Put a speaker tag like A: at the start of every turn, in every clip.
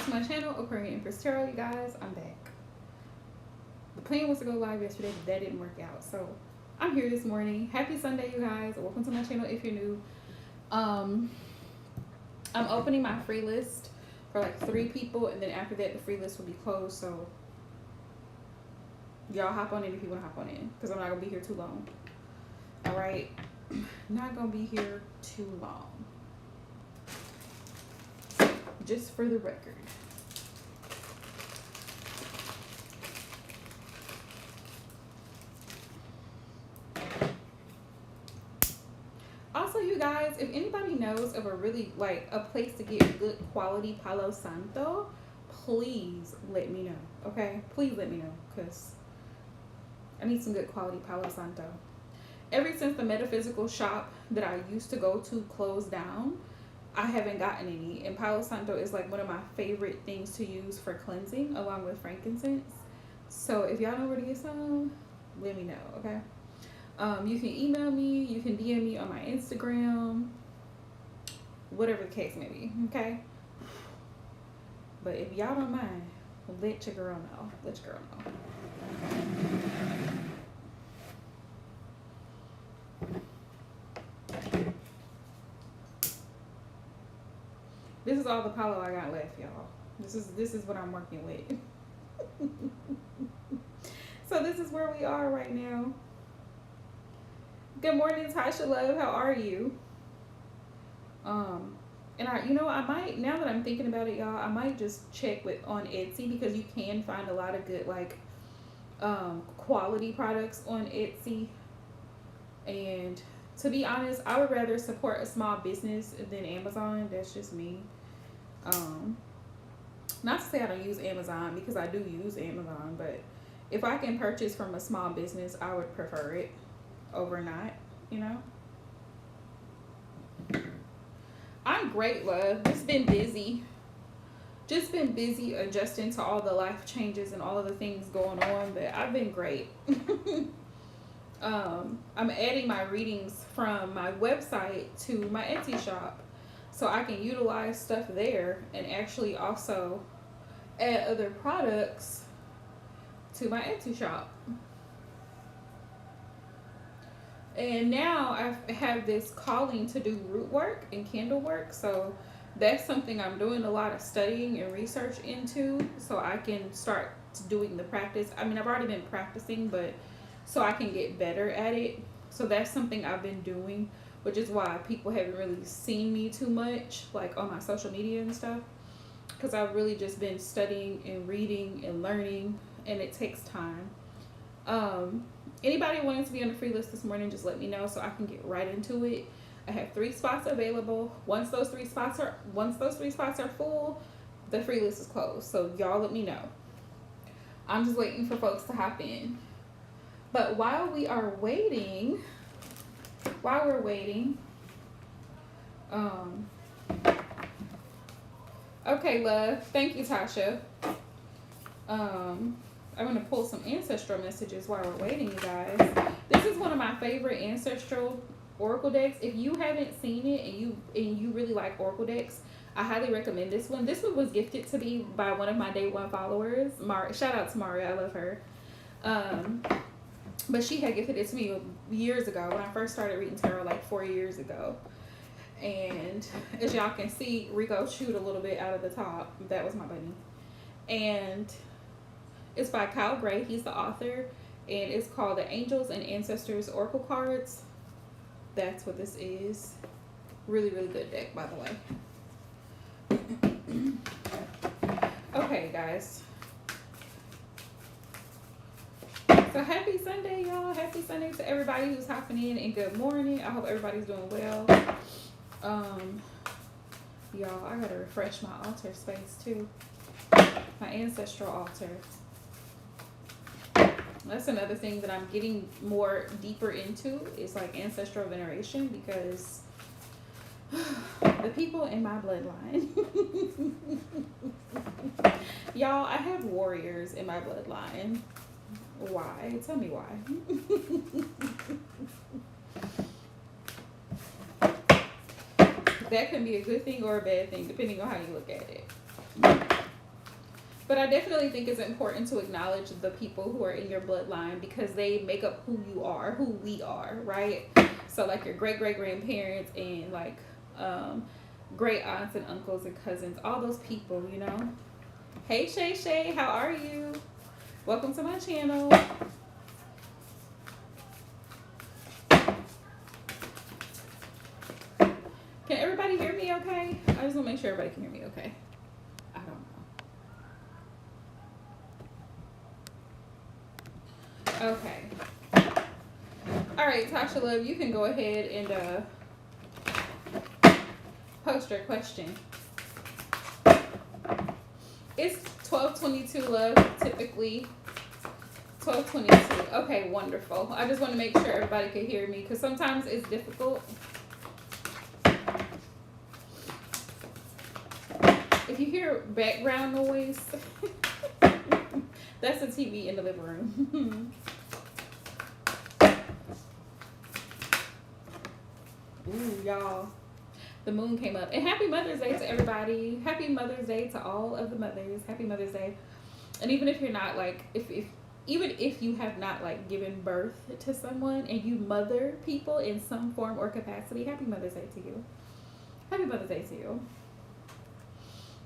A: to my channel, Aquarian Empress Tarot. You guys, I'm back. The plan was to go live yesterday, but that didn't work out. So I'm here this morning. Happy Sunday, you guys. Welcome to my channel if you're new. I'm opening my free list for like 3 people, and then after that the free list will be closed. So y'all hop on in if you want to hop on in, because I'm not gonna be here too long. All right, not gonna be here too long. Just for the record. Also, you guys, if anybody knows of a really like a place to get good quality Palo Santo, please let me know. Okay, please let me know, because I need some good quality Palo Santo. Ever since the metaphysical shop that I used to go to closed down, I haven't gotten any, and Palo Santo is like one of my favorite things to use for cleansing, along with frankincense. So if y'all know where to get some, let me know, okay? You can email me, you can DM me on my Instagram, whatever the case may be, okay? But if y'all don't mind, let your girl know. Let your girl know. This is all the Palo I got left, y'all. This is what I'm working with. So this is where we are right now. Good morning, Tasha Love. How are you? And I might, now that I'm thinking about it, y'all, I might just check on Etsy, because you can find a lot of good like quality products on Etsy. And to be honest, I would rather support a small business than Amazon. That's just me. Not to say I don't use Amazon, because I do use Amazon, but if I can purchase from a small business, I would prefer it over not, you know. I'm great, love. Just been busy adjusting to all the life changes and all of the things going on, but I've been great. I'm adding my readings from my website to my Etsy shop, so I can utilize stuff there and actually also add other products to my Etsy shop. And now I have this calling to do root work and candle work, so that's something I'm doing a lot of studying and research into, so I can start doing the practice. I mean, I've already been practicing, but so I can get better at it. So that's something I've been doing, which is why people haven't really seen me too much, like on my social media and stuff, because I've really just been studying and reading and learning, and it takes time. Anybody wanting to be on the free list this morning, just let me know so I can get right into it. I have 3 spots available. Once those 3 spots are full, the free list is closed. So y'all let me know. I'm just waiting for folks to hop in. But while we're waiting, okay, love. Thank you, Tasha. I'm going to pull some ancestral messages while we're waiting, you guys. This is one of my favorite ancestral oracle decks. If you haven't seen it and you really like oracle decks, I highly recommend this one. This one was gifted to me by one of my day one followers. Shout out to Maria, I love her. But she had gifted it to me years ago when I first started reading tarot, like 4 years ago. And as y'all can see, Rico chewed a little bit out of the top. That was my bunny. And it's by Kyle Gray. He's the author, and it's called The Angels and Ancestors Oracle Cards. That's what this is. Really, really good deck, by the way. Okay, guys. So happy Sunday, y'all. Happy Sunday to everybody who's hopping in, and good morning. I hope everybody's doing well. Y'all, I gotta refresh my altar space too. My ancestral altar. That's another thing that I'm getting more deeper into, is like ancestral veneration, because the people in my bloodline, y'all, I have warriors in my bloodline. Why? Tell me why. That can be a good thing or a bad thing, depending on how you look at it. But I definitely think it's important to acknowledge the people who are in your bloodline because they make up who you are, who we are, right? So like your great great grandparents and like great aunts and uncles and cousins, all those people, you know. Hey Shay Shay, how are you? Welcome to my channel. Can everybody hear me okay? I just want to make sure everybody can hear me okay. I don't know. Okay. All right, Tasha Love, you can go ahead and post your question. It's 12:22, love, typically. 12:22. Okay, wonderful. I just want to make sure everybody can hear me because sometimes it's difficult. If you hear background noise, that's the TV in the living room. Ooh, y'all. The moon came up. And happy Mother's Day to everybody. Happy Mother's Day to all of the mothers. Happy Mother's Day. And even if you're not like, even if you have not like given birth to someone and you mother people in some form or capacity, happy Mother's Day to you. Happy Mother's Day to you.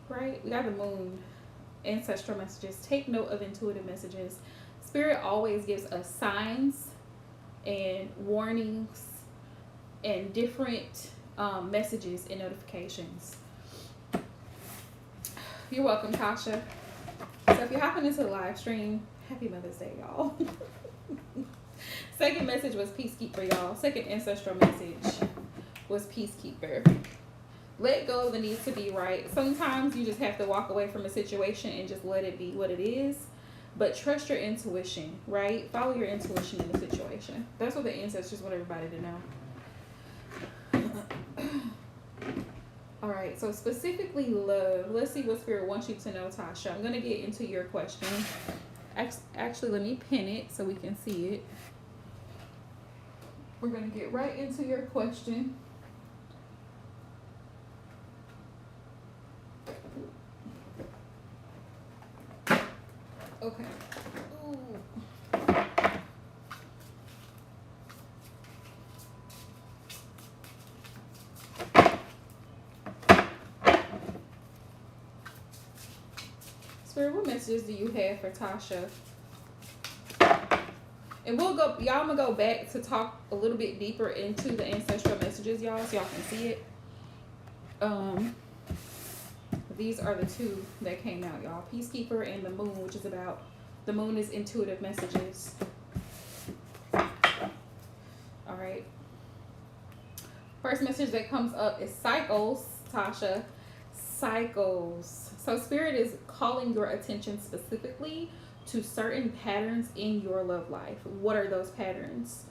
A: Right? We got the moon. Ancestral messages. Take note of intuitive messages. Spirit always gives us signs and warnings and different messages and notifications. You're welcome, Tasha. So if you're hopping into the live stream, happy Mother's Day, y'all. Second message was Peacekeeper, y'all. Second ancestral message was Peacekeeper. Let go of the need to be right. Sometimes you just have to walk away from a situation and just let it be what it is. But trust your intuition, right? Follow your intuition in the situation. That's what the ancestors want everybody to know. All right, so specifically love. Let's see what Spirit wants you to know, Tasha. I'm going to get into your question. Actually, let me pin it so we can see it. We're going to get right into your question. Okay. Ooh. Spirit, what messages do you have for Tasha? And we'll go, y'all, I'm gonna go back to talk a little bit deeper into the ancestral messages, y'all, so y'all can see it. These are the two that came out, y'all. Peacekeeper and the moon, which is about, the moon is intuitive messages. All right. First message that comes up is cycles, Tasha. Cycles. So Spirit is calling your attention specifically to certain patterns in your love life. What are those patterns?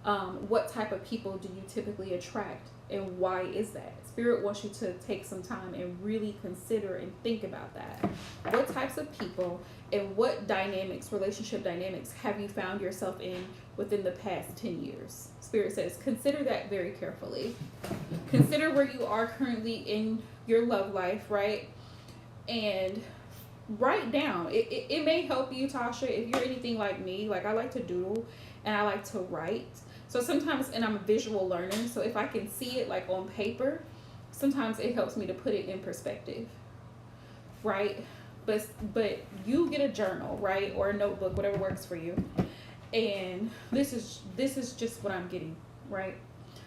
A: What type of people do you typically attract, and why is that? Spirit wants you to take some time and really consider and think about that. What types of people and what dynamics, relationship dynamics, have you found yourself in within the past 10 years? Spirit says, consider that very carefully. Consider where you are currently in your love life, right? And write down. It may help you, Tasha, if you're anything like me. Like, I like to doodle and I like to write. So sometimes, and I'm a visual learner, so if I can see it like on paper, sometimes it helps me to put it in perspective, right? But you get a journal, right, or a notebook, whatever works for you. And this is just what I'm getting, right?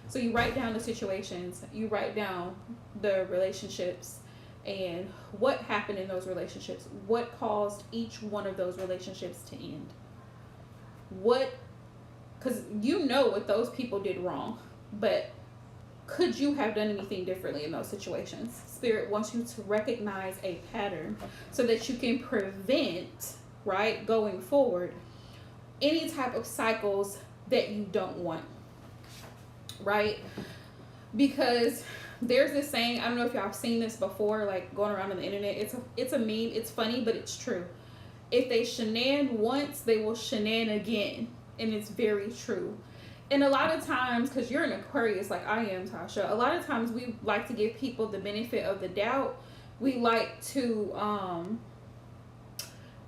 A: So you write down the situations, you write down the relationships, and what happened in those relationships, what caused each one of those relationships to end. Because you know what those people did wrong, but could you have done anything differently in those situations? Spirit wants you to recognize a pattern so that you can prevent, right, going forward, any type of cycles that you don't want, right? Because there's this saying, I don't know if y'all have seen this before, like going around on the internet. It's a meme. It's funny, but it's true. If they shenan once, they will shenan again. And it's very true. And a lot of times, because you're an Aquarius like I am, Tasha, a lot of times we like to give people the benefit of the doubt. We like to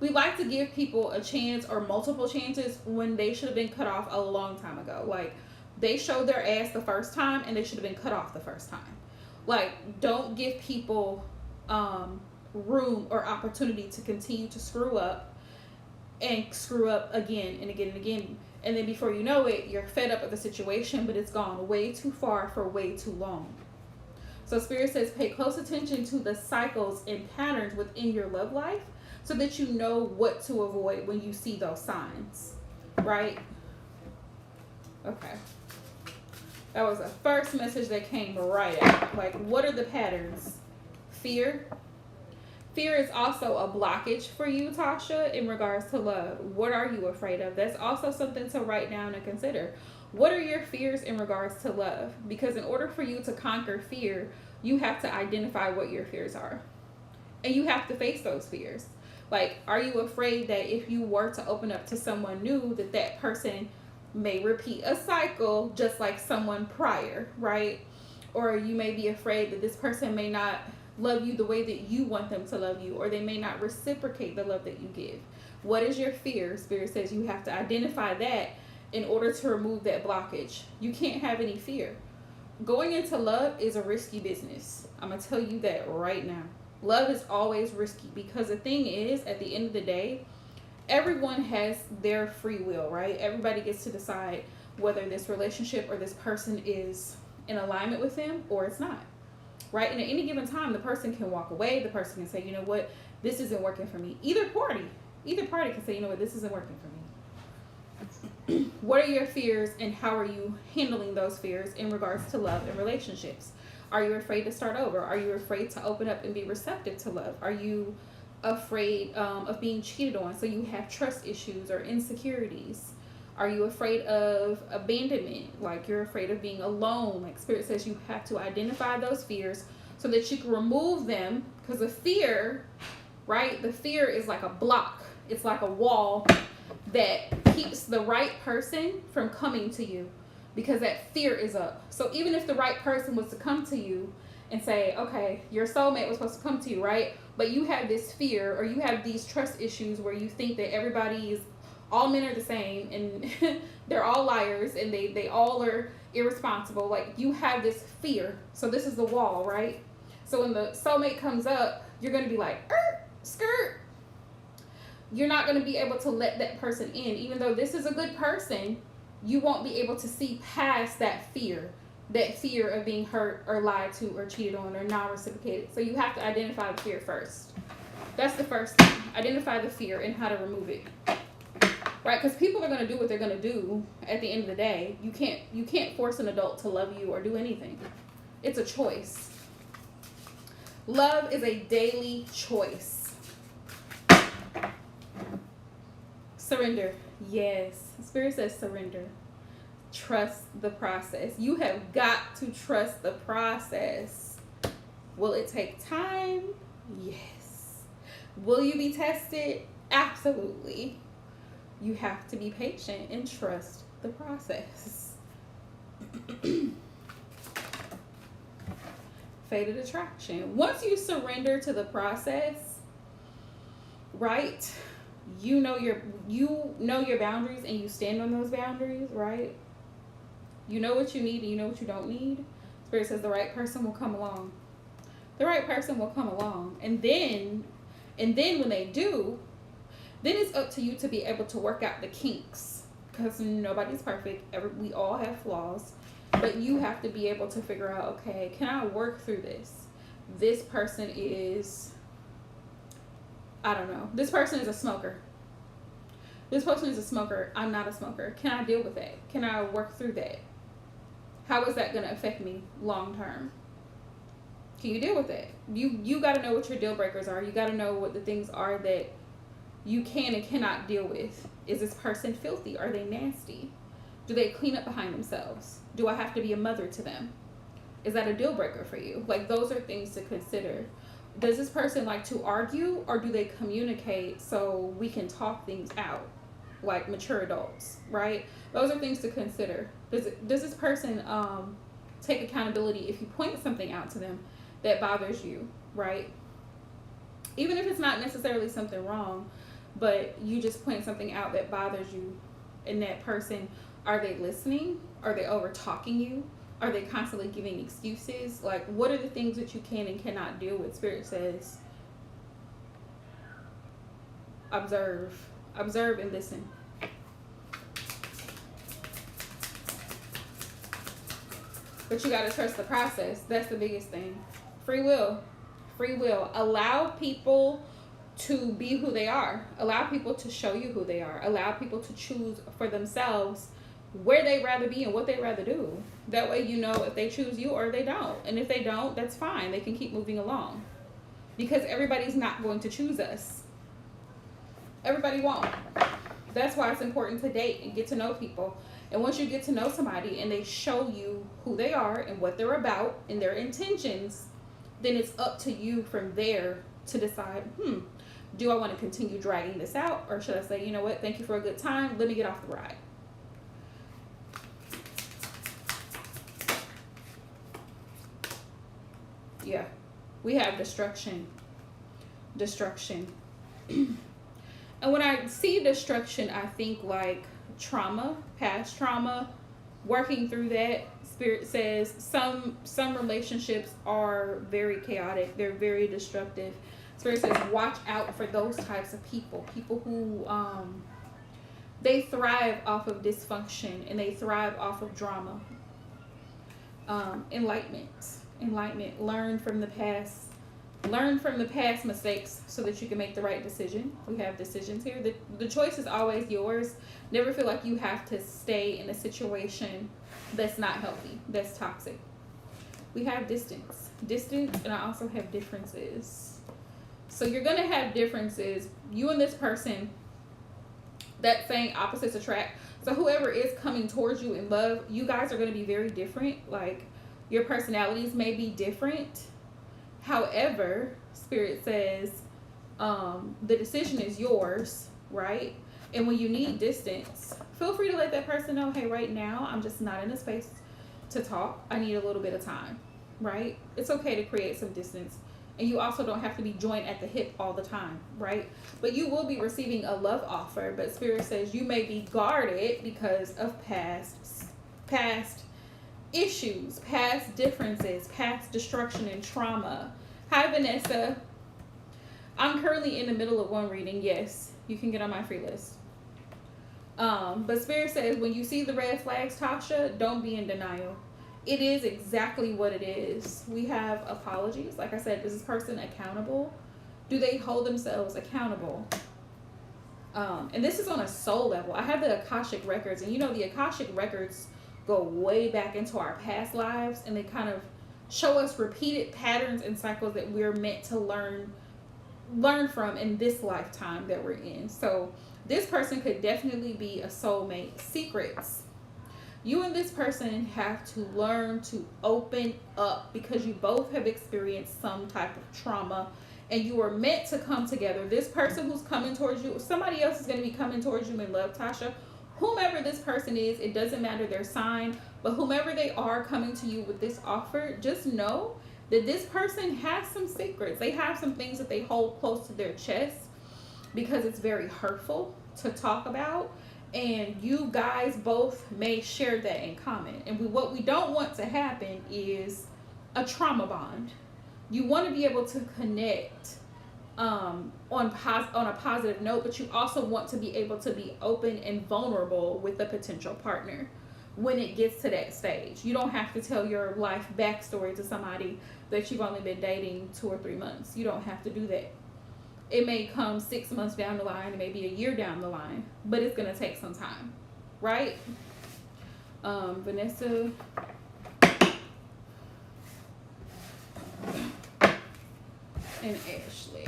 A: We like to give people a chance or multiple chances when they should have been cut off a long time ago. Like, they showed their ass the first time and they should have been cut off the first time. Like, don't give people room or opportunity to continue to screw up and screw up again and again and again. And then before you know it, you're fed up with the situation, but it's gone way too far for way too long. So Spirit says pay close attention to the cycles and patterns within your love life so that you know what to avoid when you see those signs, right? Okay. That was the first message that came right out. Like, what are the patterns? Fear. Fear is also a blockage for you, Tasha, in regards to love. What are you afraid of? That's also something to write down and consider. What are your fears in regards to love? Because in order for you to conquer fear, you have to identify what your fears are. And you have to face those fears. Like, are you afraid that if you were to open up to someone new, that that person may repeat a cycle just like someone prior, right? Or you may be afraid that this person may not love you the way that you want them to love you, or they may not reciprocate the love that you give. What is your fear? Spirit says you have to identify that in order to remove that blockage. You can't have any fear. Going into love is a risky business. I'm going to tell you that right now. Love is always risky because the thing is, at the end of the day, everyone has their free will, right? Everybody gets to decide whether this relationship or this person is in alignment with them or it's not, right? And at any given time, the person can walk away. The person can say, you know what, this isn't working for me. Either party can say, you know what, this isn't working for me. What are your fears and how are you handling those fears in regards to love and relationships? Are you afraid to start over? Are you afraid to open up and be receptive to love? Are you afraid of being cheated on, so you have trust issues or insecurities? Are you afraid of abandonment, like you're afraid of being alone? Like Spirit says you have to identify those fears so that you can remove them, because the fear, right, the fear is like a block. It's like a wall that keeps the right person from coming to you because that fear is up. So even if the right person was to come to you and say, okay, your soulmate was supposed to come to you, right? But you have this fear or you have these trust issues where you think that everybody is, all men are the same and they're all liars and they all are irresponsible. Like, you have this fear. So this is the wall, right? So when the soulmate comes up, you're going to be like, skirt. You're not going to be able to let that person in. Even though this is a good person, you won't be able to see past that fear of being hurt or lied to or cheated on or not reciprocated. So you have to identify the fear first. That's the first thing. Identify the fear and how to remove it. Right? Because people are going to do what they're going to do at the end of the day. You can't force an adult to love you or do anything. It's a choice. Love is a daily choice. Surrender. Yes. Spirit says surrender. Trust the process. You have got to trust the process. Will it take time? Yes. Will you be tested? Absolutely. You have to be patient and trust the process. Fated attraction. Once you surrender to the process, right? You know your boundaries and you stand on those boundaries, right? You know what you need and you know what you don't need. Spirit says the right person will come along. The right person will come along. And then when they do, then it's up to you to be able to work out the kinks. Because nobody's perfect. We all have flaws. But you have to be able to figure out, okay, can I work through this? This person is, I don't know. This person is a smoker. This person is a smoker. I'm not a smoker. Can I deal with that? Can I work through that? How is that going to affect me long term? Can you deal with that? You got to know what your deal breakers are. You got to know what the things are that you can and cannot deal with. Is this person filthy? Are they nasty? Do they clean up behind themselves? Do I have to be a mother to them? Is that a deal breaker for you? Like, those are things to consider. Does this person like to argue, or do they communicate so we can talk things out like mature adults, right? Those are things to consider. Does this person take accountability if you point something out to them that bothers you, right? Even if it's not necessarily something wrong, but you just point something out that bothers you, and that person, are they listening? Are they over talking you? Are they constantly giving excuses? Like, what are the things that you can and cannot deal with? Spirit says, observe. Observe and listen. But you got to trust the process. That's the biggest thing. Free will. Free will. Allow people to be who they are. Allow people to show you who they are. Allow people to choose for themselves where they'd rather be and what they'd rather do. That way you know if they choose you or they don't. And if they don't, that's fine. They can keep moving along. Because everybody's not going to choose us. Everybody won't. That's why it's important to date and get to know people. And once you get to know somebody and they show you who they are and what they're about and their intentions, then it's up to you from there to decide, do I want to continue dragging this out? Or should I say, you know what, thank you for a good time. Let me get off the ride. Yeah, we have destruction. Destruction. And when I see destruction, I think like trauma, past trauma, working through that. Spirit says some relationships are very chaotic. They're very destructive. Spirit says watch out for those types of people. People who they thrive off of dysfunction and they thrive off of drama. Enlightenment. Learn from the past. Learn from the past mistakes so that you can make the right decision. We have decisions here. The choice is always yours. Never feel like you have to stay in a situation that's not healthy, that's toxic. We have distance, and I also have differences. So you're going to have differences. You and this person, that saying opposites attract. So whoever is coming towards you in love, you guys are going to be very different. Like, your personalities may be different. However, Spirit says the decision is yours, right? And when you need distance, feel free to let that person know, hey, right now, I'm just not in a space to talk. I need a little bit of time, right? It's okay to create some distance. And you also don't have to be joined at the hip all the time, right? But you will be receiving a love offer. But Spirit says you may be guarded because of past issues, past differences, past destruction and trauma. Hi, Vanessa. I'm currently in the middle of one reading. Yes, you can get on my free list. But Spirit says when you see the red flags, Tasha, don't be in denial. It is exactly what it is. We have apologies. Like I said, is this person accountable? Do they hold themselves accountable? And this is on a soul level. I have the Akashic records, and you know the Akashic records go way back into our past lives, and they kind of show us repeated patterns and cycles that we're meant to learn from in this lifetime that we're in. So this person could definitely be a soulmate. Secrets. You and this person have to learn to open up because you both have experienced some type of trauma and you are meant to come together. This person who's coming towards you, somebody else is going to be coming towards you in love, Tasha. Whomever this person is, it doesn't matter their sign, but whomever they are coming to you with this offer, just know that this person has some secrets. They have some things that they hold close to their chest because it's very hurtful to talk about. And you guys both may share that in common. And what we don't want to happen is a trauma bond. You want to be able to connect on a positive note, but you also want to be able to be open and vulnerable with a potential partner when it gets to that stage. You don't have to tell your life backstory to somebody that you've only been dating 2 or 3 months. You don't have to do that. It may come 6 months down the line, it may be a year down the line, but it's going to take some time, right? Vanessa. And Ashley.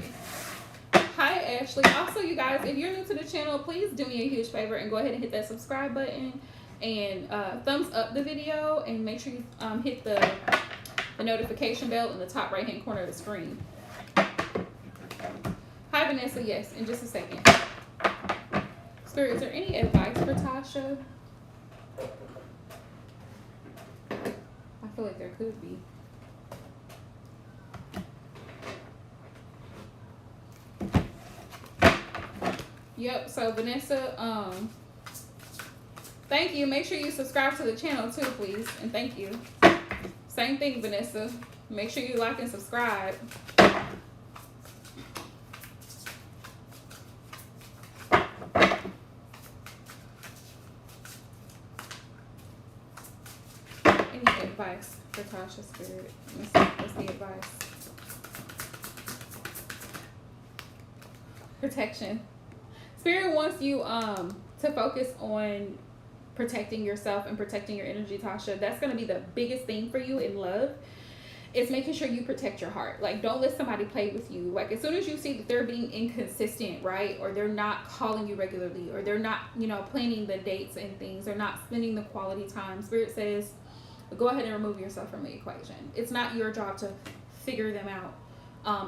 A: Hi, Ashley. Also, you guys, if you're new to the channel, please do me a huge favor and go ahead and hit that subscribe button and thumbs up the video, and make sure you hit the notification bell in the top right hand corner of the screen. Hi, Vanessa. Yes, in just a second. Spirit, is there any advice for Tasha? I feel like there could be. Yep. So Vanessa, thank you. Make sure you subscribe to the channel too, please, and thank you. Same thing, Vanessa. Make sure you like and subscribe. Any advice for Tasha Spirit? What's the advice? Protection. Spirit wants you to focus on protecting yourself and protecting your energy, Tasha. That's going to be the biggest thing for you in love. It's making sure you protect your heart. Like, don't let somebody play with you. Like, as soon as you see that they're being inconsistent, right? Or they're not calling you regularly, or they're not, you know, planning the dates and things, they're not spending the quality time. Spirit says, go ahead and remove yourself from the equation. It's not your job to figure them out.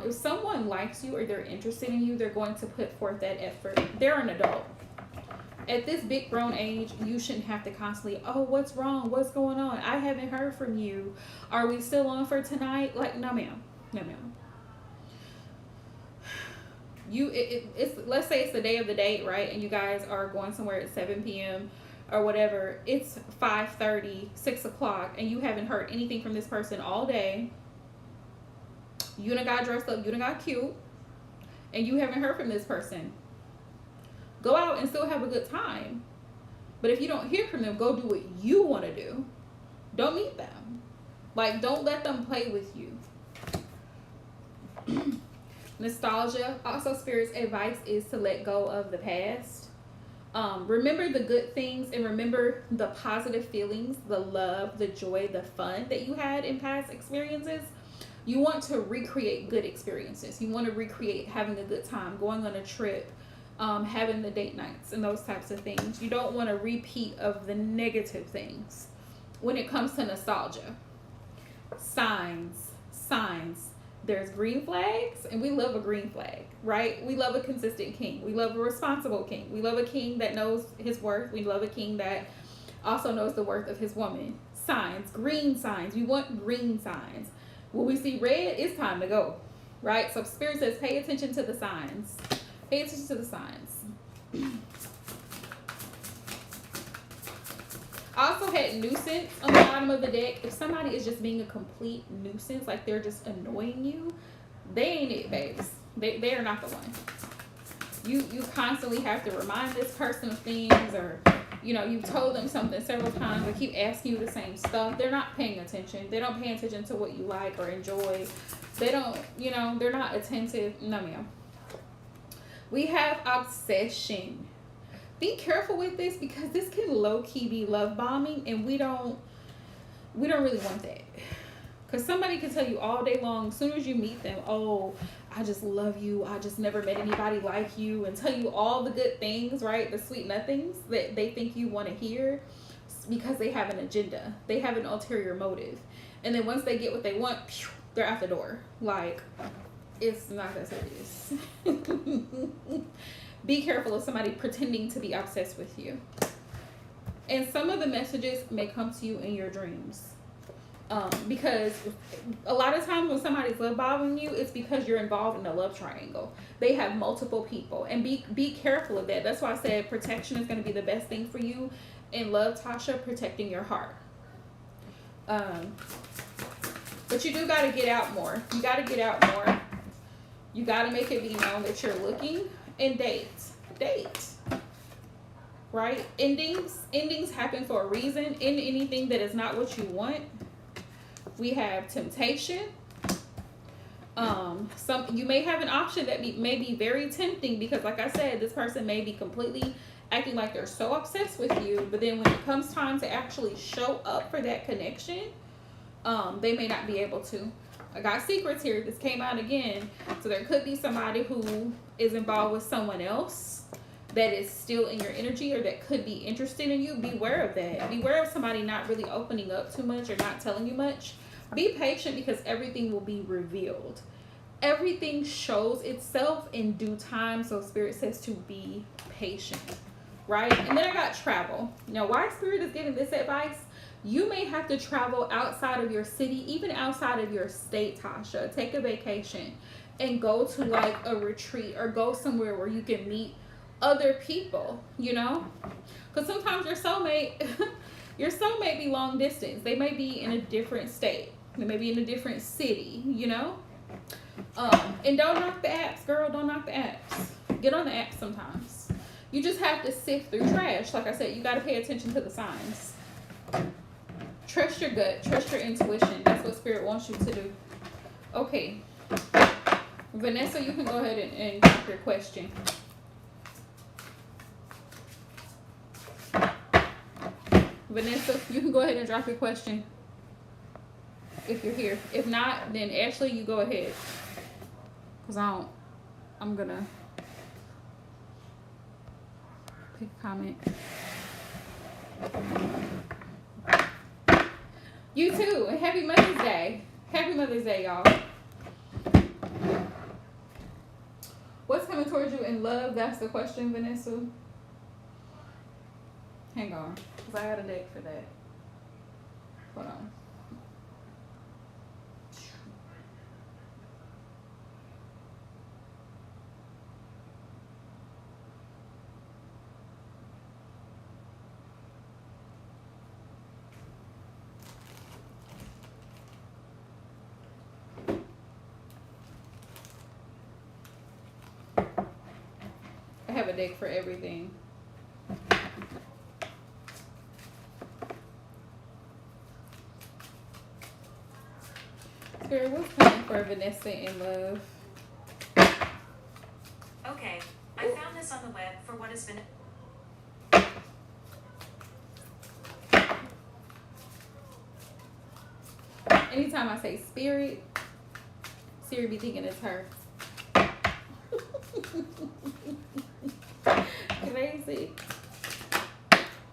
A: If someone likes you or they're interested in you, they're going to put forth that effort. They're an adult. At this big grown age, you shouldn't have to constantly, oh, what's wrong? What's going on? I haven't heard from you. Are we still on for tonight? Like, no, ma'am. No, ma'am. It's let's say it's the day of the date, right? And you guys are going somewhere at 7 p.m. or whatever. It's 5:30, 6 o'clock, and you haven't heard anything from this person all day. You done got dressed up, you done got cute, and you haven't heard from this person. Go out and still have a good time. But if you don't hear from them, go do what you want to do. Don't meet them. Like, don't let them play with you. Nostalgia. Also, Spirit's advice is to let go of the past. Remember the good things and remember the positive feelings, the love, the joy, the fun that you had in past experiences. You want to recreate good experiences. You want to recreate having a good time, going on a trip, having the date nights and those types of things. You don't want a repeat of the negative things. When it comes to nostalgia, signs. There's green flags, and we love a green flag, right? We love a consistent king. We love a responsible king. We love a king that knows his worth. We love a king that also knows the worth of his woman. Signs, green signs. We want green signs. When we see red, it's time to go, right? So Spirit says, pay attention to the signs. Pay attention to the signs. I also had nuisance on the bottom of the deck. If somebody is just being a complete nuisance, like they're just annoying you, they ain't it, babes. They are not the one. You constantly have to remind this person of things, or you know, you've told them something several times. They keep asking you the same stuff. They're not paying attention. They don't pay attention to what you like or enjoy. They don't, you know, they're not attentive. No, ma'am. We have obsession. Be careful with this, because this can low-key be love bombing, and we don't really want that. Because somebody can tell you all day long, as soon as you meet them, oh, I just love you, I just never met anybody like you, and tell you all the good things, right? The sweet nothings that they think you want to hear, because they have an agenda. They have an ulterior motive. And then once they get what they want, they're out the door. Like, it's not that serious. Be careful of somebody pretending to be obsessed with you. And some of the messages may come to you in your dreams. Because a lot of times when somebody's love bombing you, it's because you're involved in a love triangle. They have multiple people. And be careful of that. That's why I said protection is going to be the best thing for you in love, Tasha, protecting your heart. But you do got to get out more. You got to get out more. You got to make it be known that you're looking. And date, right? Endings happen for a reason. In anything that is not what you want. We have temptation. You may have an option that may be very tempting, because like I said, this person may be completely acting like they're so obsessed with you, but then when it comes time to actually show up for that connection, they may not be able to. I got secrets here. This came out again. So there could be somebody who is involved with someone else that is still in your energy, or that could be interested in you. Beware of that. Beware of somebody not really opening up too much or not telling you much. Be patient, because everything will be revealed. Everything shows itself in due time. So Spirit says to be patient, right? And then I got travel. Now, why Spirit is giving this advice? You may have to travel outside of your city, even outside of your state, Tasha. Take a vacation and go to like a retreat, or go somewhere where you can meet other people, you know? Because sometimes your soulmate, your soulmate be long distance. They may be in a different state. They may be in a different city, you know? And don't knock the apps, girl. Don't knock the apps. Get on the apps sometimes. You just have to sift through trash. Like I said, you got to pay attention to the signs. Trust your gut. Trust your intuition. That's what Spirit wants you to do. Okay. Vanessa, you can go ahead and drop your question. Vanessa, you can go ahead and drop your question if you're here. If not, then Ashley, you go ahead. Because I'm going to pick a comment. You too. And happy Mother's Day. Happy Mother's Day, y'all. What's coming towards you in love? That's the question, Vanessa. Hang on. Because I got a deck for that. Hold on. I have a deck for everything. Spirit, what's coming for Vanessa in love?
B: Okay, I found this on the web for what has been...
A: Anytime I say spirit, Siri be thinking it's her. Crazy.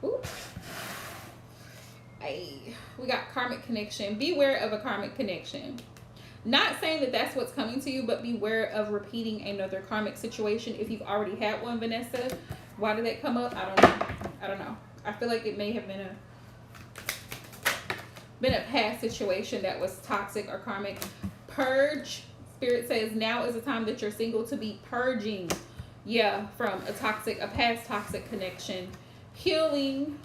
A: Ooh. Hey, we got karmic connection. Beware of a karmic connection. Not saying that that's what's coming to you, but beware of repeating another karmic situation. If you've already had one, Vanessa, why did that come up? I don't know. I feel like it may have been a past situation that was toxic or karmic. Purge. Spirit says now is the time that you're single to be purging. Yeah, from a past toxic connection. Healing.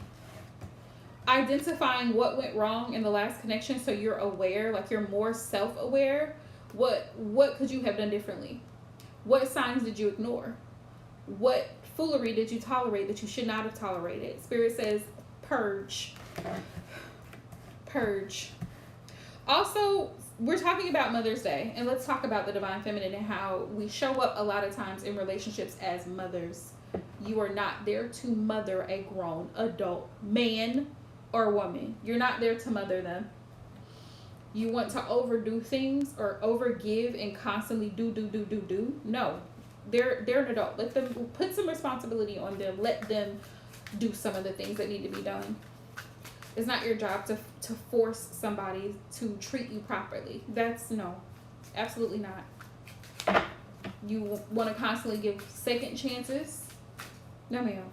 A: Identifying what went wrong in the last connection so you're aware, like you're more self-aware. What could you have done differently? What signs did you ignore? What foolery did you tolerate that you should not have tolerated? Spirit says purge. Purge. Also, we're talking about Mother's Day, and let's talk about the Divine Feminine and how we show up a lot of times in relationships as mothers. You are not there to mother a grown adult man or woman. You're not there to mother them. You want to overdo things or overgive and constantly do. No, they're an adult. Let them, put some responsibility on them. Let them do some of the things that need to be done. It's not your job to force somebody to treat you properly. That's no, absolutely not. You want to constantly give second chances? No, ma'am.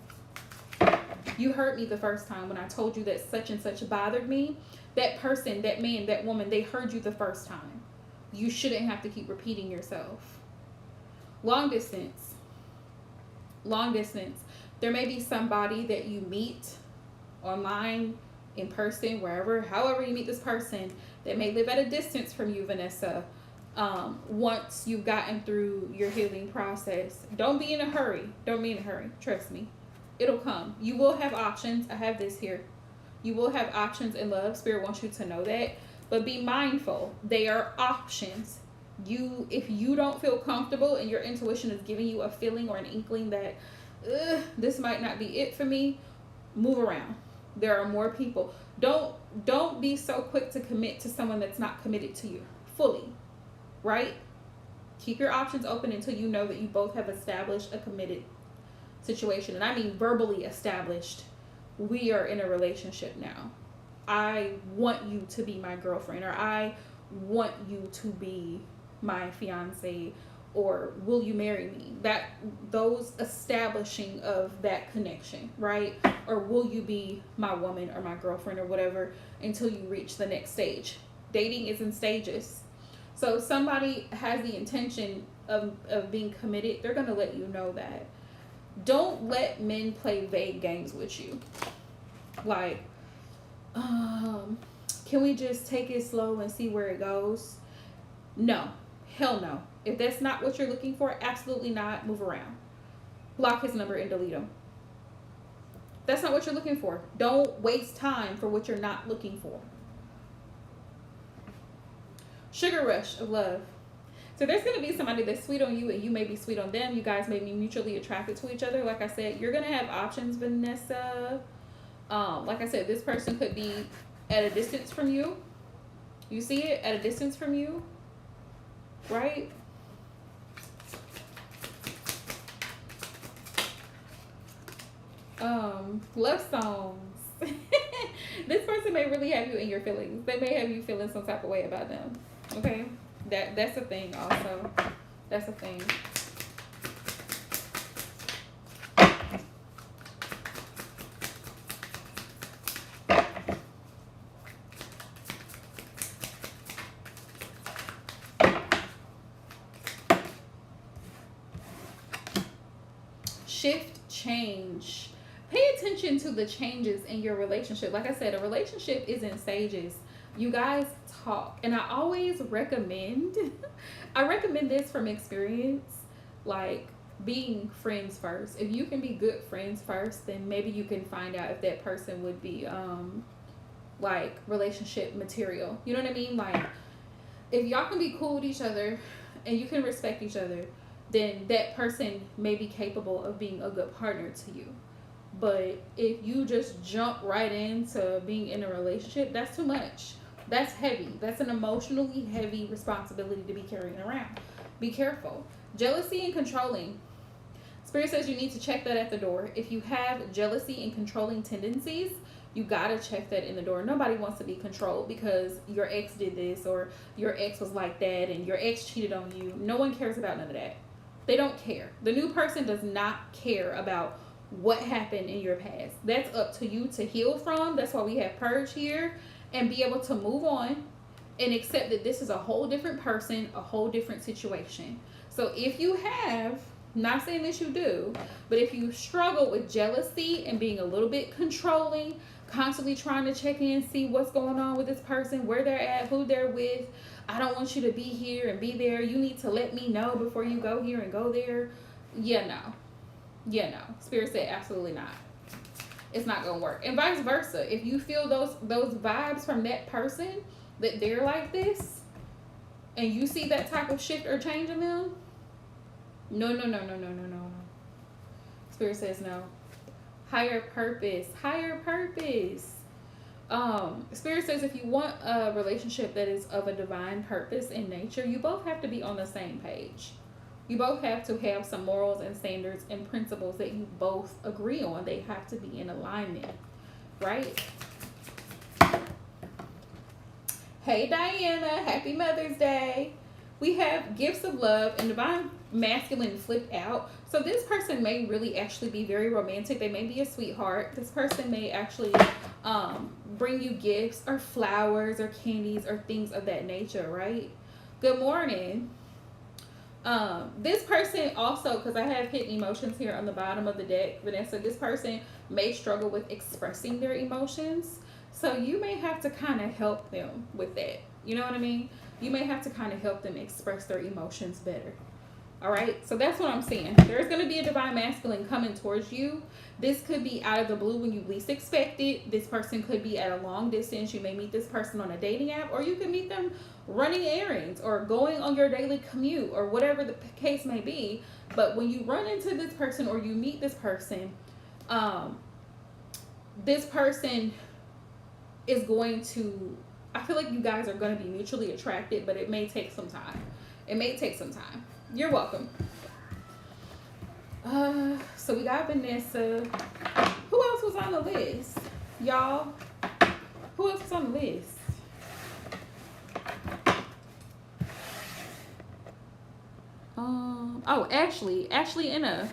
A: You hurt me the first time when I told you that such and such bothered me. That person, that man, that woman, they heard you the first time. You shouldn't have to keep repeating yourself. Long distance. Long distance. There may be somebody that you meet online, in person, wherever, however you meet this person that may live at a distance from you, Vanessa. Once you've gotten through your healing process, don't be in a hurry. Don't be in a hurry. Trust me. It'll come. You will have options. I have this here. You will have options in love. Spirit wants you to know that. But be mindful. They are options. If you don't feel comfortable and your intuition is giving you a feeling or an inkling that this might not be it for me, move around. There are more people. Don't be so quick to commit to someone that's not committed to you fully, right? Keep your options open until you know that you both have established a committed situation. And I mean verbally established. We are in a relationship now. I want you to be my girlfriend, or I want you to be my fiance, or will you marry me? Those establishing of that connection, right? Or will you be my woman or my girlfriend or whatever until you reach the next stage. Dating is in stages. So if somebody has the intention of being committed, they're going to let you know that. Don't let men play vague games with you. Like, can we just take it slow and see where it goes? No. Hell no. If that's not what you're looking for, absolutely not. Move around. Block his number and delete him. That's not what you're looking for. Don't waste time for what you're not looking for. Sugar rush of love. So there's going to be somebody that's sweet on you and you may be sweet on them. You guys may be mutually attracted to each other. Like I said, you're going to have options, Vanessa. Like I said, this person could be at a distance from you. You see it? At a distance from you. Right? Love songs. This person may really have you in your feelings. They may have you feeling some type of way about them. Okay? That's a thing also. That's a thing. Shift, change. Pay attention to the changes in your relationship. Like I said, a relationship is in stages. You guys talk. And I always recommend, I recommend this from experience, like being friends first. If you can be good friends first, then maybe you can find out if that person would be like relationship material. You know what I mean? Like if y'all can be cool with each other and you can respect each other, then that person may be capable of being a good partner to you. But if you just jump right into being in a relationship, that's too much. That's heavy. That's an emotionally heavy responsibility to be carrying around. Be careful. Jealousy and controlling. Spirit says you need to check that at the door. If you have jealousy and controlling tendencies, you gotta check that in the door. Nobody wants to be controlled because your ex did this or your ex was like that and your ex cheated on you. No one cares about none of that. They don't care. The new person does not care about what happened in your past. That's up to you to heal from. That's why we have purge here, and be able to move on and accept that this is a whole different person, a whole different situation. So if you have, not saying that you do, but if you struggle with jealousy and being a little bit controlling, constantly trying to check in, see what's going on with this person, where they're at, who they're with, I don't want you to be here and be there, you need to let me know before you go here and go there. Yeah, no. Spirit said absolutely not. It's not gonna work. And vice versa. If you feel those vibes from that person, that they're like this, and you see that type of shift or change in them, no. Spirit says no. Higher purpose. Spirit says if you want a relationship that is of a divine purpose in nature, you both have to be on the same page. You both have to have some morals and standards and principles that you both agree on. They have to be in alignment, right? Hey Diana, happy Mother's Day. We have gifts of love and divine masculine flipped out. So this person may really actually be very romantic. They may be a sweetheart. This person may actually bring you gifts or flowers or candies or things of that nature, right? Good morning. This person also, because I have hidden emotions here on the bottom of the deck, Vanessa, this person may struggle with expressing their emotions. So you may have to kind of help them with that. You know what I mean? You may have to kind of help them express their emotions better. All right, so that's what I'm seeing. There's going to be a divine masculine coming towards you. This could be out of the blue when you least expect it. This person could be at a long distance. You may meet this person on a dating app, or you can meet them running errands or going on your daily commute or whatever the case may be. But when you run into this person or you meet this person is going to, I feel like you guys are going to be mutually attracted, but it may take some time. You're welcome. So we got Vanessa. Who else was on the list? Y'all, who else was on the list? Oh, Ashley Inna.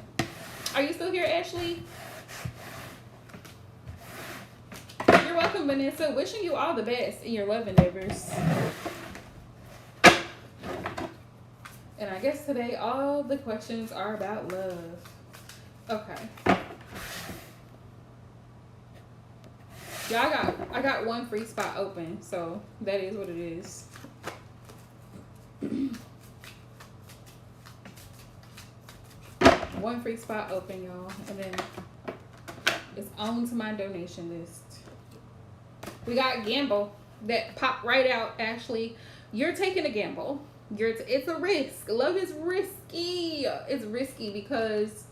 A: Are you still here, Ashley? You're welcome, Vanessa. Wishing you all the best in your love endeavors. And I guess today all the questions are about love. Okay. Yeah, I got one free spot open, so that is what it is. One free spot open, y'all, and then it's on to my donation list. We got gamble that popped right out. Ashley, you're taking a gamble. It's a risk. Love is risky. It's risky because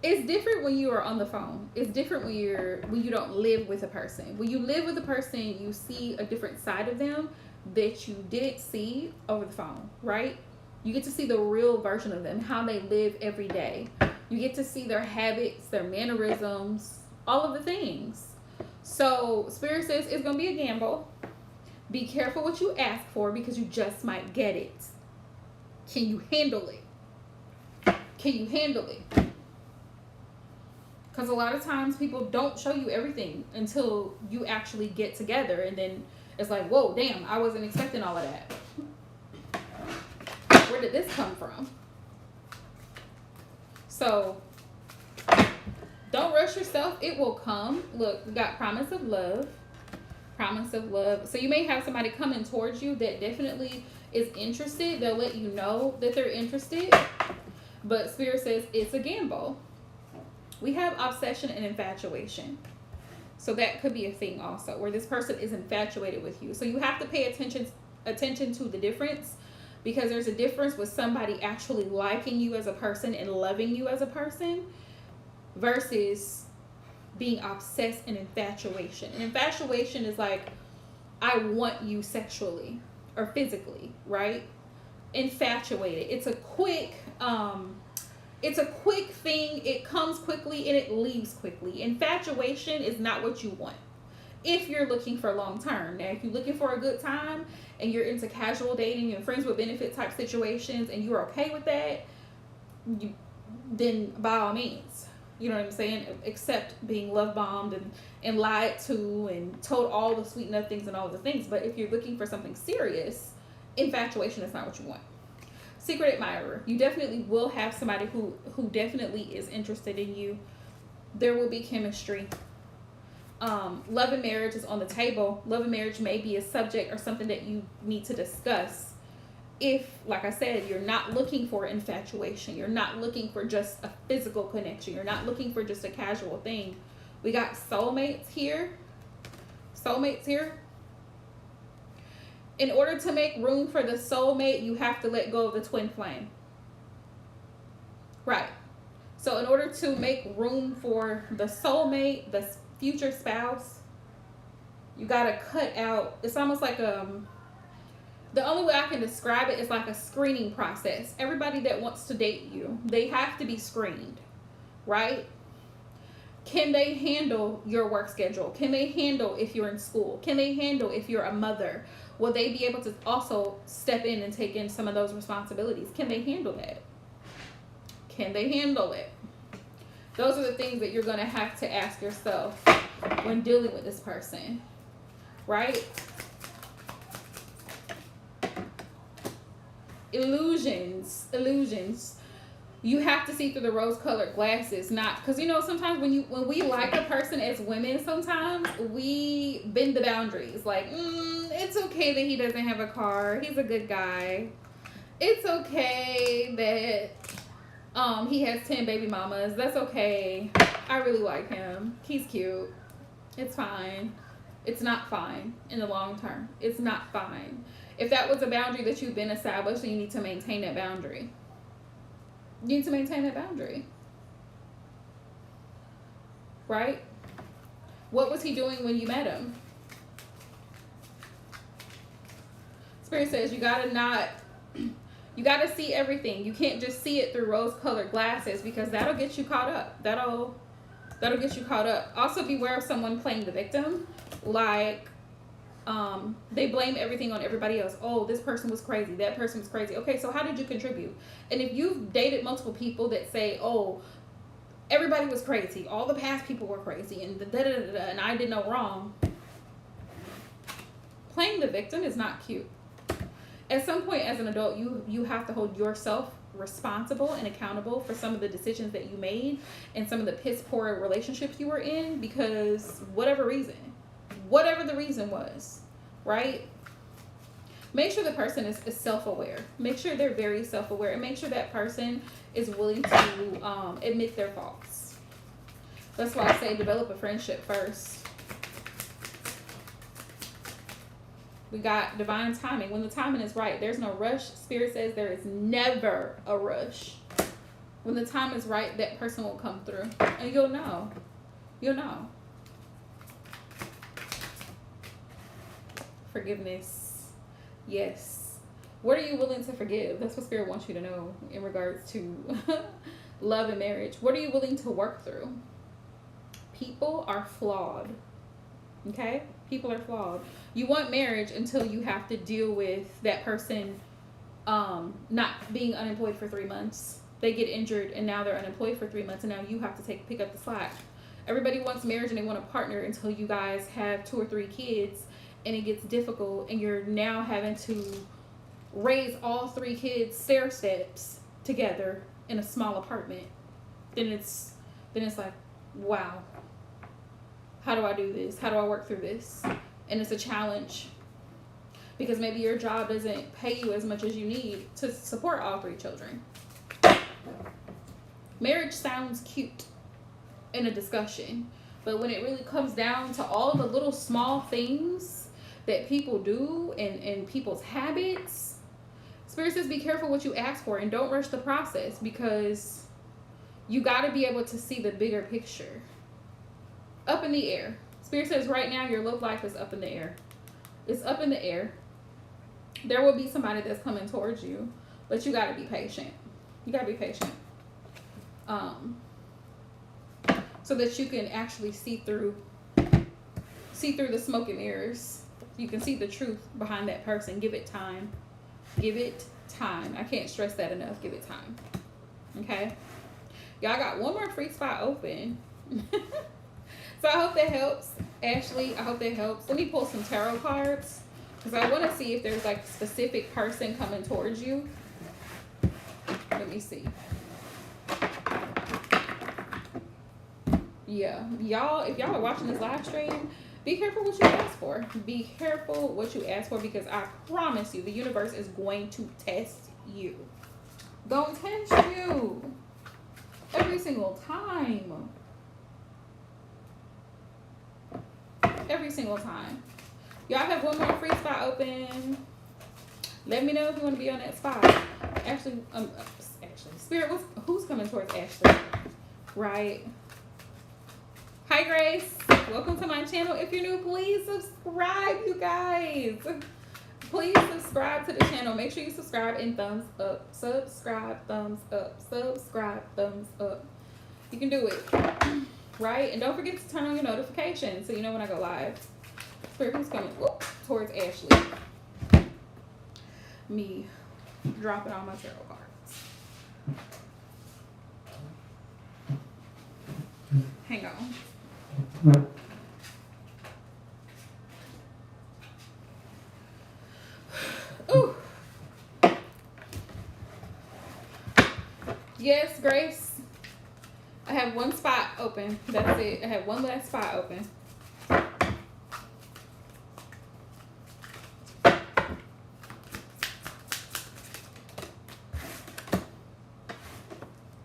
A: it's different when you are on the phone. It's different when you don't live with a person. When you live with a person, you see a different side of them that you didn't see over the phone, right? You get to see the real version of them, how they live every day. You get to see their habits, their mannerisms, all of the things. So Spirit says it's going to be a gamble. Be careful what you ask for because you just might get it. Can you handle it? Can you handle it? Because a lot of times people don't show you everything until you actually get together. And then it's like, whoa, damn, I wasn't expecting all of that. Where did this come from? So don't rush yourself. It will come. Look, we got promise of love. Promise of love. So you may have somebody coming towards you that definitely is interested. They'll let you know that they're interested. But Spirit says it's a gamble. We have obsession and infatuation. So that could be a thing also, where this person is infatuated with you. So you have to pay attention to the difference, because there's a difference with somebody actually liking you as a person and loving you as a person versus being obsessed in infatuation. And infatuation is like, I want you sexually or physically, right? Infatuated. It's a quick thing. It comes quickly and it leaves quickly. Infatuation is not what you want if you're looking for long term. Now, if you're looking for a good time and you're into casual dating and friends with benefit type situations and you're okay with that, then by all means, you know what I'm saying, accept being love bombed and lied to and told all the sweet nothings and all the things. But if you're looking for something serious, infatuation is not what you want. Secret admirer. You definitely will have somebody who definitely is interested in you. There will be chemistry. Love and marriage is on the table. Love and marriage may be a subject or something that you need to discuss. If, like I said, you're not looking for infatuation, you're not looking for just a physical connection, you're not looking for just a casual thing. We got soulmates here. Soulmates here. In order to make room for the soulmate, you have to let go of the twin flame. Right. So in order to make room for the soulmate, the future spouse, you got to cut out, it's almost like the only way I can describe it is like a screening process. Everybody that wants to date you, they have to be screened, right? Can they handle your work schedule? Can they handle if you're in school? Can they handle if you're a mother? Will they be able to also step in and take in some of those responsibilities? Can they handle that? Can they handle it? Those are the things that you're going to have to ask yourself when dealing with this person, right? Illusions. You have to see through the rose-colored glasses, not because, you know, sometimes when we like a person as women, sometimes we bend the boundaries. Like, it's okay that he doesn't have a car. He's a good guy. It's okay that he has 10 baby mamas. That's okay. I really like him. He's cute. It's fine. It's not fine in the long term. It's not fine. If that was a boundary that you've been established, then you need to maintain that boundary. You need to maintain that boundary. Right? What was he doing when you met him? Spirit says you gotta see everything. You can't just see it through rose-colored glasses, because that'll get you caught up. That'll get you caught up. Also, beware of someone playing the victim. Like, they blame everything on everybody else. Oh, this person was crazy. That person was crazy. Okay, so how did you contribute? And if you've dated multiple people that say, oh, everybody was crazy, all the past people were crazy, and and I did no wrong. Playing the victim is not cute. at some point as an adult, you have to hold yourself responsible and accountable for some of the decisions that you made and some of the piss poor relationships you were in, because whatever the reason was, right? Make sure the person is self-aware. Make sure they're very self-aware, and make sure that person is willing to admit their faults. That's why I say develop a friendship first. We got divine timing. When the timing is right, there's no rush. Spirit says there is never a rush. When the time is right, that person will come through. And you'll know. You'll know. Forgiveness. Yes. What are you willing to forgive? That's what Spirit wants you to know in regards to love and marriage. What are you willing to work through? People are flawed. Okay? People are flawed. You want marriage until you have to deal with that person not being unemployed for 3 months. They get injured and now they're unemployed for 3 months, and now you have to pick up the slack. Everybody wants marriage and they want a partner until you guys have 2 or 3 kids and it gets difficult and you're now having to raise all 3 kids stair steps together in a small apartment. Then it's like, wow. How do I do this? How do I work through this? And it's a challenge because maybe your job doesn't pay you as much as you need to support all 3 children. Marriage sounds cute in a discussion, but when it really comes down to all the little small things that people do and people's habits, Spirit says be careful what you ask for and don't rush the process, because you got to be able to see the bigger picture. Up in the air. Spirit says right now your love life is up in the air. It's up in the air. There will be somebody that's coming towards you, but you got to be patient. You got to be patient. So that you can actually see through the smoke and mirrors. You can see the truth behind that person. Give it time. Give it time. I can't stress that enough. Give it time. Okay? Y'all got one more free spot open. So I hope that helps. Ashley, I hope that helps. Let me pull some tarot cards because I want to see if there's like a specific person coming towards you. Let me see. Yeah, y'all, if y'all are watching this live stream, be careful what you ask for. Be careful what you ask for, because I promise you the universe is going to test you. Gonna test you every single time. Every single time. Y'all have one more free spot open. Let me know if you want to be on that spot. Ashley, Spirit, who's coming towards Ashley? Right. Hi, Grace. Welcome to my channel. If you're new, please subscribe, you guys. Please subscribe to the channel. Make sure you subscribe and thumbs up. Subscribe, thumbs up. Subscribe, thumbs up. You can do it. Right? And don't forget to turn on your notifications so you know when I go live. Spirit, who's coming towards Ashley? Me dropping all my tarot cards. Hang on. Ooh. Yes, Grace. I have one spot open. That's it. I have one last spot open.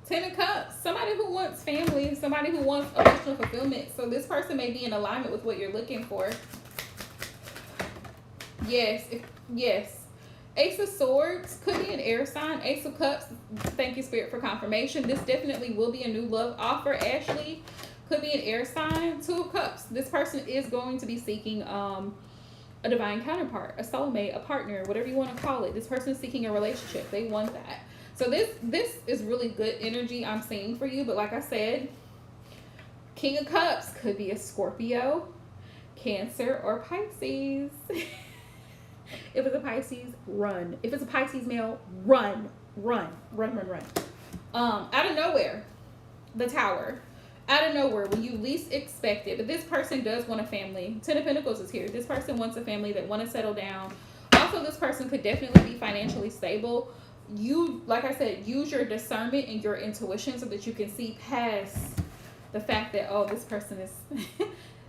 A: Ten of Cups. Somebody who wants family. Somebody who wants emotional fulfillment. So this person may be in alignment with what you're looking for. Yes. Yes. Ace of Swords could be an air sign. Ace of Cups, thank you, Spirit, for confirmation. This definitely will be a new love offer. Ashley could be an air sign. 2 of Cups. This person is going to be seeking a divine counterpart, a soulmate, a partner, whatever you want to call it. This person is seeking a relationship. They want that. So this is really good energy I'm seeing for you. But like I said, King of Cups could be a Scorpio, Cancer, or Pisces. If it's a Pisces, run. If it's a Pisces male, run. Out of nowhere, the Tower. Out of nowhere, when you least expect it. But this person does want a family. 10 of Pentacles is here. This person wants a family that want to settle down. Also, this person could definitely be financially stable. You, like I said, use your discernment and your intuition so that you can see past the fact that, oh, this person is,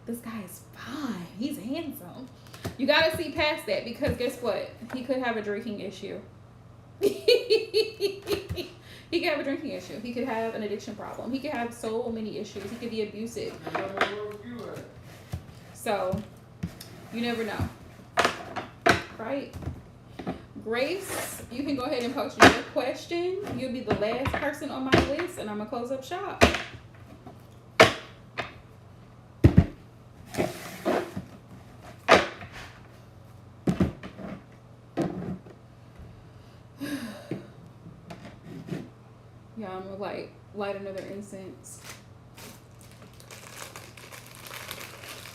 A: this guy is fine. He's handsome. You got to see past that, because guess what? He could have a drinking issue. He could have a drinking issue. He could have an addiction problem. He could have so many issues. He could be abusive. So, you never know. Right? Grace, you can go ahead and post your question. You'll be the last person on my list, and I'm going to close up shop. Yeah, I'm going to light another incense.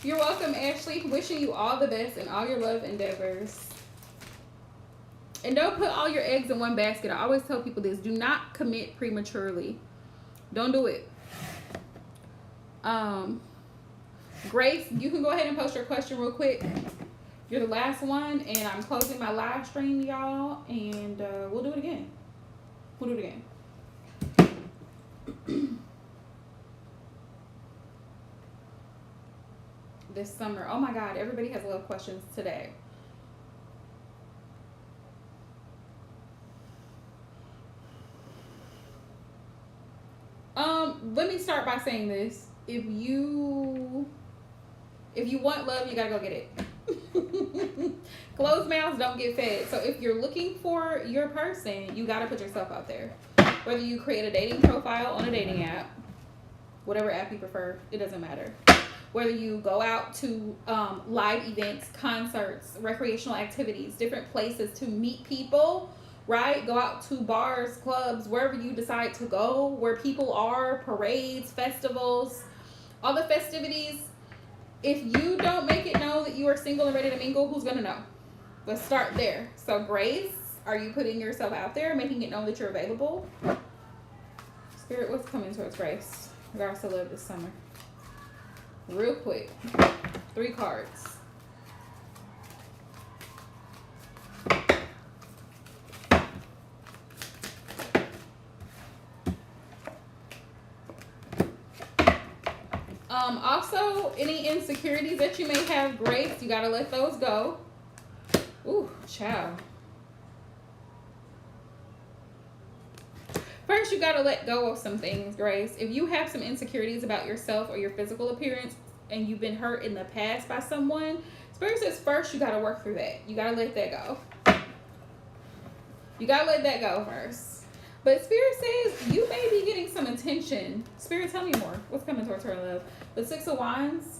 A: You're welcome, Ashley. Wishing you all the best in all your love endeavors. And don't put all your eggs in one basket. I always tell people this. Do not commit prematurely. Don't do it. Grace, you can go ahead and post your question real quick. You're the last one, and I'm closing my live stream, y'all. And we'll do it again. This summer. Oh my God, everybody has love questions today. Let me start by saying this. If you want love, you gotta go get it. Closed mouths don't get fed. So if you're looking for your person, you gotta put yourself out there. Whether you create a dating profile on a dating app, whatever app you prefer, it doesn't matter. Whether you go out to live events, concerts, recreational activities, different places to meet people, right? Go out to bars, clubs, wherever you decide to go, where people are, parades, festivals, all the festivities. If you don't make it known that you are single and ready to mingle, who's going to know? Let's start there. So, Grace, are you putting yourself out there, making it known that you're available? Spirit, what's coming towards Grace? Regards to love this summer. Real quick. 3 cards. Also, any insecurities that you may have, Grace, you gotta let those go. Ooh, child. First, you gotta let go of some things, Grace. If you have some insecurities about yourself or your physical appearance and you've been hurt in the past by someone, Spirit says first you gotta work through that. You gotta let that go. You gotta let that go first. But Spirit says you may be getting some attention. Spirit, tell me more. What's coming towards her love? The 6 of Wands.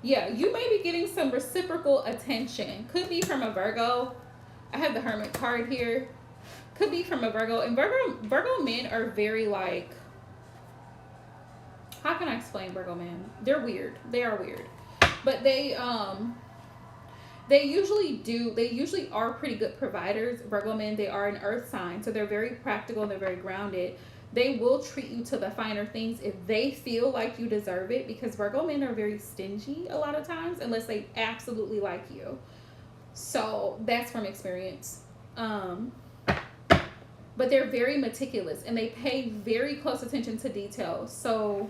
A: Yeah, you may be getting some reciprocal attention. Could be from a Virgo. I have the Hermit card here. Could be from a Virgo. And Virgo men are very like, how can I explain Virgo men? They're weird. They are weird. But they usually are pretty good providers. Virgo men, they are an earth sign, so they're very practical and they're very grounded. They will treat you to the finer things if they feel like you deserve it, because Virgo men are very stingy a lot of times unless they absolutely like you. So that's from experience. But they're very meticulous and they pay very close attention to details. So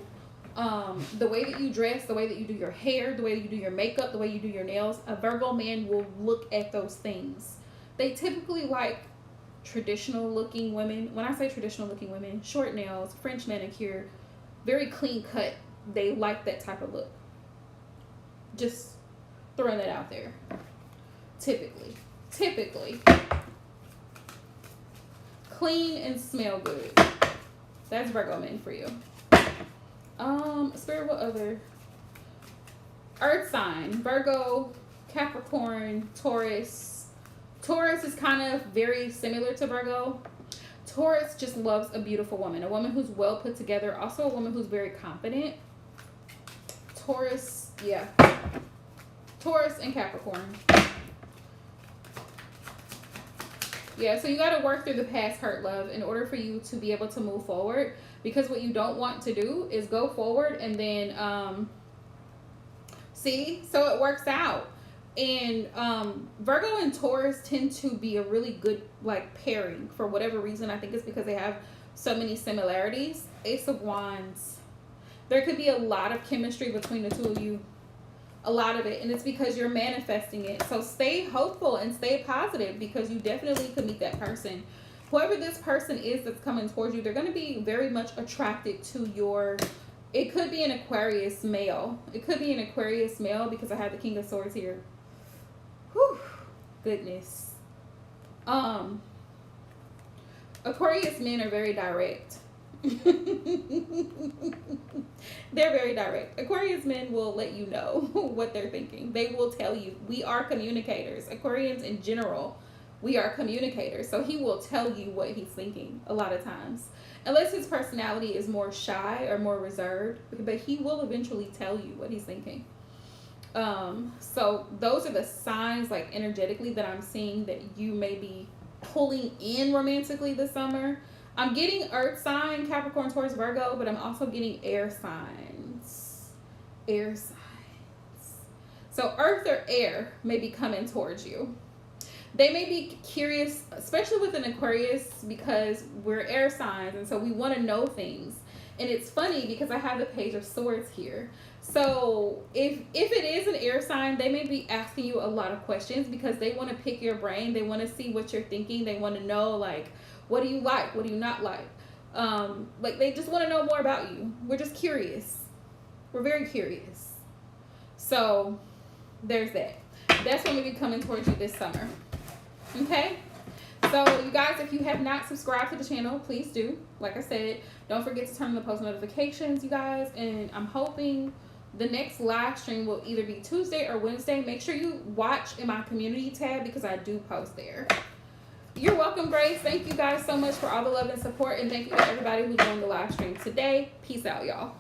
A: the way that you dress, the way that you do your hair, the way that you do your makeup, the way you do your nails, a Virgo man will look at those things. They typically like traditional looking women. When I say traditional looking women, short nails, French manicure, very clean cut. They like that type of look. Just throwing that out there. Typically. Clean and smell good. That's Virgo men for you. Spirit, what other? Earth sign, Virgo, Capricorn, Taurus. Taurus is kind of very similar to Virgo. Taurus just loves a beautiful woman, a woman who's well put together, also a woman who's very confident. Taurus, yeah. Taurus and Capricorn. Yeah, so you got to work through the past hurt, love, in order for you to be able to move forward. Because what you don't want to do is go forward and then, see, so it works out. And Virgo and Taurus tend to be a really good like pairing for whatever reason. I think it's because they have so many similarities. Ace of Wands. There could be a lot of chemistry between the two of you. A lot of it. And it's because you're manifesting it. So stay hopeful and stay positive because you definitely could meet that person. Whoever this person is that's coming towards you, they're going to be very much attracted to your... It could be an Aquarius male. It could be an Aquarius male because I have the King of Swords here. Whew. Goodness. Aquarius men are very direct. They're very direct. Aquarius men will let you know what they're thinking. They will tell you. We are communicators. Aquarians in general, we are communicators. So he will tell you what he's thinking a lot of times. Unless his personality is more shy or more reserved. But he will eventually tell you what he's thinking. So those are the signs, like energetically, that I'm seeing that you may be pulling in romantically this summer. I'm getting earth sign, Capricorn, Taurus, Virgo, but I'm also getting air signs. Air signs. So earth or air may be coming towards you. They may be curious, especially with an Aquarius, because we're air signs, and so we want to know things. And it's funny because I have the Page of Swords here. So if it is an air sign, they may be asking you a lot of questions because they want to pick your brain. They want to see what you're thinking. They want to know, like, what do you like? What do you not like? Like, they just want to know more about you. We're just curious. We're very curious. So there's that. That's when we be coming towards you this summer. Okay? So, you guys, if you have not subscribed to the channel, please do. Like I said, don't forget to turn on the post notifications, you guys. And I'm hoping the next live stream will either be Tuesday or Wednesday. Make sure you watch in my community tab because I do post there. You're welcome, Grace. Thank you guys so much for all the love and support. And thank you to everybody who joined the live stream today. Peace out, y'all.